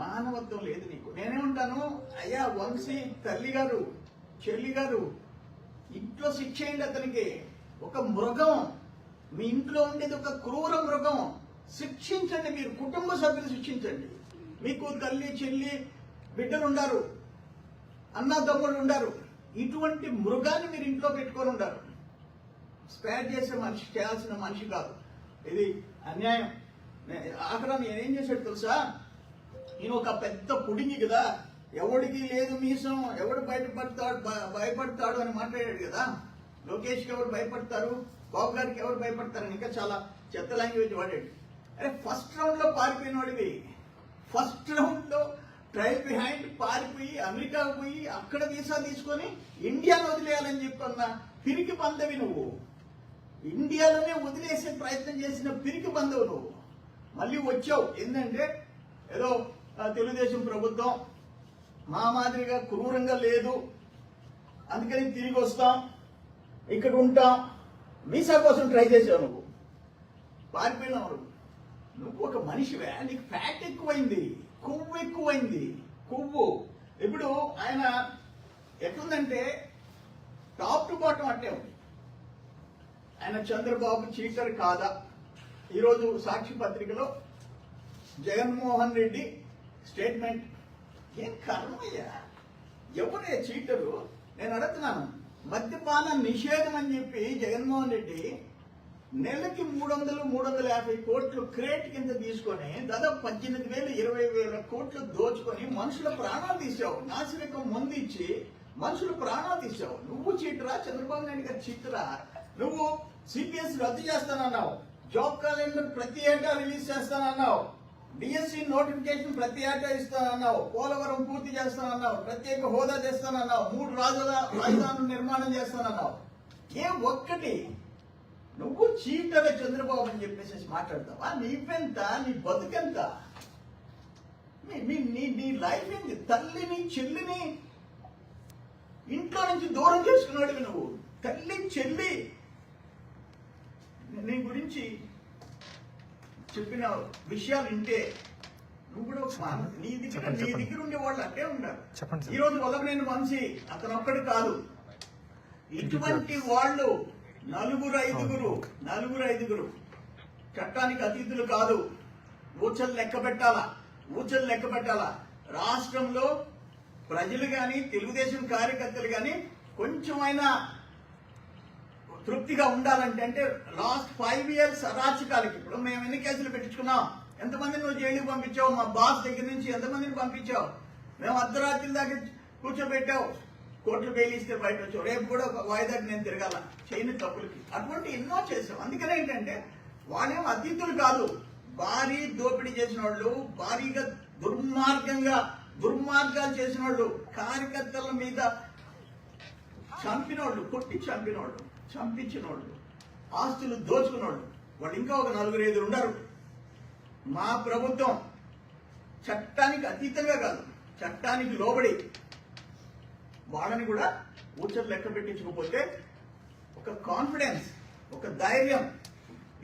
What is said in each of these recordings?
మానవత్వం లేదు నీకు. నేనేమంటాను, అయ్యా వంశీ తల్లి గారు, చెల్లి గారు, ఇంట్లో శిక్షేయండి అతనికి. ఒక మృగం, మీ ఇంట్లో ఉండేది ఒక క్రూర మృగం. శిక్షించండి, మీరు కుటుంబ సభ్యులు శిక్షించండి. మీకు తల్లి, చెల్లి, బిడ్డలు ఉండారు, అన్నదమ్ముళ్ళు ఉండారు. ఇటువంటి మృగాన్ని మీరు ఇంట్లో పెట్టుకొని ఉండారు. స్పేర్ చేసే మనిషి, చేయాల్సిన మనిషి కాదు. ఇది అన్యాయం. ఆఖరా నేనేం చేశాడు తెలుసా, నేను ఒక పెద్ద పుడింగి కదా, ఎవడికి లేదు మీసం, ఎవడు భయపడతాడు అని మాట్లాడాడు కదా. లోకేష్కి ఎవరు భయపడతారు, బాబు గారికి ఎవరు భయపడతారని ఇంకా చాలా చెత్త లాంగ్వేజ్ వాడాడు. అరే ఫస్ట్ రౌండ్ లో పారిపోయినోడివి, ఫస్ట్ రౌండ్ లో ట్రైల్ బిహైండ్ పారిపోయి అమెరికాకు పోయి అక్కడ వీసా తీసుకొని ఇండియాను వదిలేయాలని చెప్పన్న పిరికి బందవి నువ్వు. ఇండియాలోనే వదిలేసే ప్రయత్నం చేసిన పిరికి బంధువు నువ్వు. మళ్ళీ వచ్చావు. ఏంటంటే ఏదో తెలుగుదేశం ప్రభుత్వం మా మాదిరిగా క్రూరంగా లేదు, అందుకని తిరిగి వస్తాం, ఇక్కడ ఉంటాం, వీసా కోసం ట్రై చేసావు. నువ్వు పారిపోయినావు. నువ్వు ఒక మనిషివే, నీకు ఫ్యాట్ ఎక్కువైంది, కొవ్వు ఎక్కువైంది, కొవ్వు. ఇప్పుడు ఆయన ఎట్లుందంటే టాప్ టు బాటం అట్టే ఉంది. ఆయన చంద్రబాబు చీటర్ కాదా? ఈరోజు సాక్షి పత్రికలో జగన్మోహన్ రెడ్డి స్టేట్మెంట్. ఏం కర్మయ్యా, ఎవరే చీటరు? నేను అడుగుతున్నాను. మద్యపాన నిషేధం అని చెప్పి జగన్మోహన్ రెడ్డి నెలకి 300-350 కోట్లు క్రేట్ కింద తీసుకొని దాదాపు 18,000-20,000 కోట్లు దోచుకొని మనుషుల ప్రాణాలు తీసావు. నాసిరకం మందు ఇచ్చి మనుషుల ప్రాణాలు తీసావు. నువ్వు చీటరా? చంద్రబాబు నాయుడు గారు చీటరా? నువ్వు సిపిఎస్ రద్దు చేస్తానన్నావు, జాబ్ క్యాలెండర్ ప్రతి ఏటా రిలీజ్ చేస్తానన్నావు, డిఎస్సి నోటిఫికేషన్ ప్రతి ఏటా ఇస్తానన్నావు, పోలవరం పూర్తి చేస్తానన్నావు, ప్రత్యేక హోదా చేస్తానన్నావు, 3 రాజధానులు నిర్మాణం చేస్తానన్నావు. ఏం ఒక్కటి నువ్వు చీటర్ చంద్రబాబు అని చెప్పేసి మాట్లాడతావా? నీవెంత, నీ బతుకెంత, నీ లైఫ్ ఏంటి? తల్లిని చెల్లిని ఇంట్లో నుంచి దూరం చేసుకున్నాడు నువ్వు. తల్లి చెల్లి నీ గురించి చెప్పిన విషయాలు వింటే నువ్వు కూడా నీ దగ్గర ఉండే వాళ్ళు అట్టే ఉండాలి. ఈ రోజు వల్లభనేని వంశీ అతను ఒక్కడు కాదు, ఇటువంటి వాళ్ళు నలుగురు ఐదుగురు చట్టానికి అతీతులు కాదు. ఊచలు లెక్క పెట్టాలా. రాష్ట్రంలో ప్రజలు గాని తెలుగుదేశం కార్యకర్తలు గాని కొంచెమైనా తృప్తిగా ఉండాలంటే అంటే లాస్ట్ 5 years అరాచకాలకి ఇప్పుడు మేము ఎన్ని కేసులు పెట్టించుకున్నాం? ఎంతమందిని నువ్వు జైలుకి పంపించావు? మా బాస్ దగ్గర నుంచి ఎంతమందిని పంపించావు? మేము అర్ధరాత్రి దాకా కూర్చోబెట్టావు, కోర్టులు బెయిల్ ఇస్తే బయట వచ్చావు. రేపు కూడా ఒక వాయిదాకి నేను తిరగాల చేయని తప్పులకి. అటువంటి ఎన్నో చేసావు. అందుకనే ఏంటంటే వాళ్ళేం అతిథులు కాదు, భారీ దోపిడీ చేసిన వాళ్ళు, భారీగా దుర్మార్గాలు చేసిన వాళ్ళు, కార్యకర్తల మీద చంపినోళ్ళు, కొట్టి చంపినోళ్ళు, చంపించినోళ్ళు, ఆస్తులు దోచుకున్నోళ్ళు, వాళ్ళు ఇంకా ఒక 4-5 ఉండరు. మా ప్రభుత్వం చట్టానికి అతీతంగా కాదు, చట్టానికి లోబడి వాళ్ళని కూడా ఊచలు లెక్క పెట్టించకపోతే ఒక కాన్ఫిడెన్స్, ఒక ధైర్యం,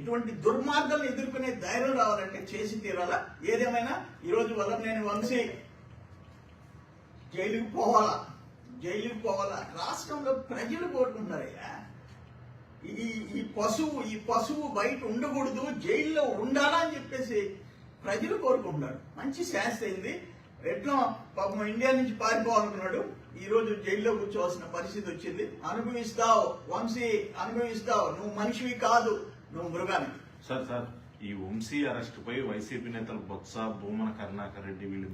ఇటువంటి దుర్మార్గాలను ఎదుర్కొనే ధైర్యం రావాలంటే చేసి తీరాలా. ఏదేమైనా ఈరోజు వల్లభనేని వంశీ జైలుకు పోవాలా. రాష్ట్రంలో ప్రజలు కోరుకుంటున్నారయ్యా. ఈ పశువు బయట ఉండకూడదు, జైల్లో ఉండాలా అని చెప్పేసి ప్రజలు కోరుకుంటున్నారు. మంచి శాస్త్ర అయింది. ఎట్లా పాపం ఇండియా నుంచి పారిపోవాలనుకున్నాడు, ఈ రోజు జైల్లో కూర్చోవాల్సిన పరిస్థితి వచ్చింది. అనుభవిస్తావు వంశీ, అనుభవిస్తావు. నువ్వు మనిషివి కాదు, నువ్వు మృగానికి. సార్ ఈ వంశీ అరెస్ట్ పై వైసీపీ నేతలు బొత్స, భూమన కరుణాకర్ రెడ్డి వీళ్ళు